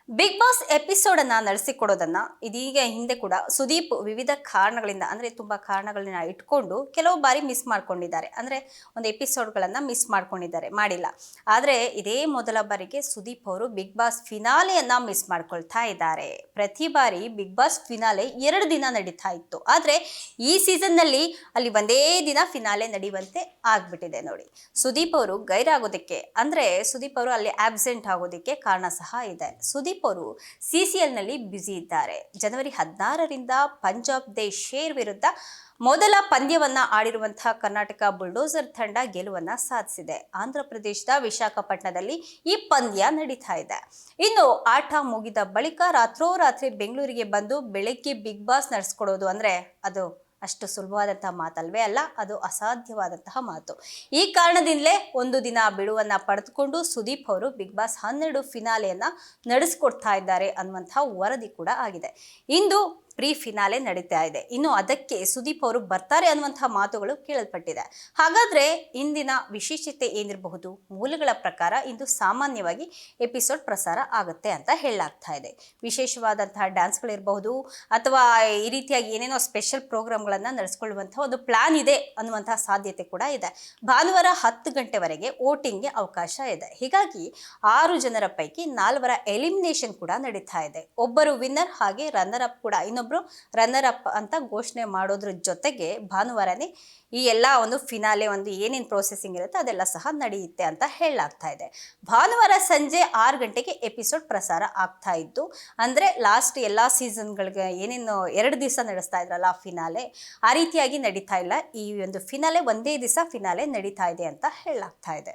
Big boss episode ಅನ್ನ ನಡೆಸಿಕೊಡೋದನ್ನ ಇದೀಗ ಹಿಂದೆ ಕೂಡ ಸುದೀಪ್ ವಿವಿಧ ಕಾರಣಗಳಿಂದ ಅಂದ್ರೆ ತುಂಬಾ ಕಾರಣಗಳನ್ನ ಇಟ್ಕೊಂಡು ಕೆಲವು ಬಾರಿ ಮಿಸ್ ಮಾಡ್ಕೊಂಡಿದ್ದಾರೆ. ಅಂದ್ರೆ ಒಂದು ಎಪಿಸೋಡ್ಗಳನ್ನ ಮಿಸ್ ಮಾಡ್ಕೊಂಡಿದ್ದಾರೆ, ಮಾಡಿಲ್ಲ. ಆದ್ರೆ ಇದೇ ಮೊದಲ ಬಾರಿಗೆ ಸುದೀಪ್ ಅವರು ಬಿಗ್ ಬಾಸ್ ಫಿನಾಲೆಯನ್ನ ಮಿಸ್ ಮಾಡ್ಕೊಳ್ತಾ ಇದ್ದಾರೆ. ಪ್ರತಿ ಬಾರಿ ಬಿಗ್ ಬಾಸ್ ಫಿನಾಲೆ 2 ದಿನ ನಡೀತಾ ಇತ್ತು. ಆದ್ರೆ ಈ ಸೀಸನ್ ನಲ್ಲಿ ಅಲ್ಲಿ ಒಂದೇ ದಿನ ಫಿನಾಲೆ ನಡೆಯುವಂತೆ ಆಗ್ಬಿಟ್ಟಿದೆ ನೋಡಿ. ಸುದೀಪ್ ಅವರು ಗೈರಾಗೋದಕ್ಕೆ ಅಂದ್ರೆ ಸುದೀಪ್ ಅವರು ಅಲ್ಲಿ ಆಬ್ಸೆಂಟ್ ಆಗೋದಕ್ಕೆ ಕಾರಣ ಸಹ ಇದೆ. ಸುದೀಪ್ ಅವರು ಸಿಸಿಎಲ್ ನಲ್ಲಿ ಬ್ಯುಸಿ ಇದ್ದಾರೆ. ಜನವರಿ 16ರಿಂದ ಪಂಜಾಬ್ ದೇ ಶೇರ್ ವಿರುದ್ಧ ಮೊದಲ ಪಂದ್ಯವನ್ನ ಆಡಿರುವಂತಹ ಕರ್ನಾಟಕ ಬುಲ್ಡೋಸರ್ ತಂಡ ಗೆಲುವನ್ನ ಸಾಧಿಸಿದೆ. ಆಂಧ್ರ ಪ್ರದೇಶದ ವಿಶಾಖಪಟ್ಟಣದಲ್ಲಿ ಈ ಪಂದ್ಯ ನಡೀತಾ ಇದೆ. ಇನ್ನು ಆಟ ಮುಗಿದ ಬಳಿಕ ರಾತ್ರೋರಾತ್ರಿ ಬೆಂಗಳೂರಿಗೆ ಬಂದು ಬೆಳಗ್ಗೆ ಬಿಗ್ ಬಾಸ್ ನಡೆಸ್ಕೊಡೋದು ಅಂದ್ರೆ ಅದು ಅಷ್ಟು ಸುಲಭವಾದಂತಹ ಮಾತಲ್ವೇ ಅಲ್ಲ, ಅದು ಅಸಾಧ್ಯವಾದಂತಹ ಮಾತು. ಈ ಕಾರಣದಿಂದಲೇ ಒಂದು ದಿನ ಬಿಡುವನ್ನ ಪಡೆದುಕೊಂಡು ಸುದೀಪ್ ಅವರು ಬಿಗ್ ಬಾಸ್ 12 ಫಿನಾಲೆಯನ್ನ ನಡೆಸ್ಕೊಡ್ತಾ ಇದ್ದಾರೆ ಅನ್ನುವಂತಹ ವರದಿ ಕೂಡ ಆಗಿದೆ. ಇಂದು ಪ್ರೀ ಫಿನಾಲೆ ನಡೀತಾ ಇದೆ. ಇನ್ನು ಅದಕ್ಕೆ ಸುದೀಪ್ ಅವರು ಬರ್ತಾರೆ ಅನ್ನುವಂತಹ ಮಾತುಗಳು ಕೇಳಲ್ಪಟ್ಟಿದೆ. ಹಾಗಾದ್ರೆ ಇಂದಿನ ವಿಶೇಷತೆ ಏನಿರಬಹುದು? ಮೂಲಗಳ ಪ್ರಕಾರ ಇಂದು ಸಾಮಾನ್ಯವಾಗಿ ಎಪಿಸೋಡ್ ಪ್ರಸಾರ ಆಗುತ್ತೆ ಅಂತ ಹೇಳಲಾಗ್ತಾ ಇದೆ. ವಿಶೇಷವಾದಂತಹ ಡ್ಯಾನ್ಸ್ಗಳಿರಬಹುದು ಅಥವಾ ಈ ರೀತಿಯಾಗಿ ಏನೇನೋ ಸ್ಪೆಷಲ್ ಪ್ರೋಗ್ರಾಮ್ಗಳನ್ನ ನಡೆಸಿಕೊಳ್ಳುವಂತಹ ಒಂದು ಪ್ಲಾನ್ ಇದೆ ಅನ್ನುವಂತಹ ಸಾಧ್ಯತೆ ಕೂಡ ಇದೆ. ಭಾನುವಾರ 10 ಗಂಟೆವರೆಗೆ ವೋಟಿಂಗ್ಗೆ ಅವಕಾಶ ಇದೆ. ಹೀಗಾಗಿ 6 ಜನರ ಪೈಕಿ 4ರ ಎಲಿಮಿನೇಷನ್ ಕೂಡ ನಡೀತಾ ಇದೆ. ಒಬ್ಬರು ವಿನ್ನರ್ ಹಾಗೆ ರನ್ನರ್ ಅಪ್ ಕೂಡ, ಇನ್ನೊಬ್ರು ರನ್ನರ್ ಅಪ್ ಅಂತ ಘೋಷಣೆ ಮಾಡೋದ್ರ ಜೊತೆಗೆ ಭಾನುವಾರನೇ ಈ ಎಲ್ಲ ಒಂದು ಫಿನಾಲೆ ಒಂದು ಏನೇನು ಪ್ರೊಸೆಸಿಂಗ್ ಇರುತ್ತೆ ಅದೆಲ್ಲ ಸಹ ನಡೆಯುತ್ತೆ ಅಂತ ಹೇಳಲಾಗ್ತಾ ಇದೆ. ಭಾನುವಾರ ಸಂಜೆ 6 ಗಂಟೆಗೆ ಎಪಿಸೋಡ್ ಪ್ರಸಾರ ಆಗ್ತಾ ಇದ್ದು, ಅಂದ್ರೆ ಲಾಸ್ಟ್ ಎಲ್ಲ ಸೀಸನ್ಗಳಿಗೆ ಏನೇನು 2 ದಿವಸ ನಡೆಸ್ತಾ ಇದ್ರಲ್ಲ ಫಿನಾಲೆ, ಆ ರೀತಿಯಾಗಿ ನಡೀತಾ ಇಲ್ಲ. ಈ ಒಂದು ಫಿನಾಲೆ ಒಂದೇ ದಿವಸ ಫಿನಾಲೆ ನಡೀತಾ ಇದೆ ಅಂತ ಹೇಳಲಾಗ್ತಾ ಇದೆ.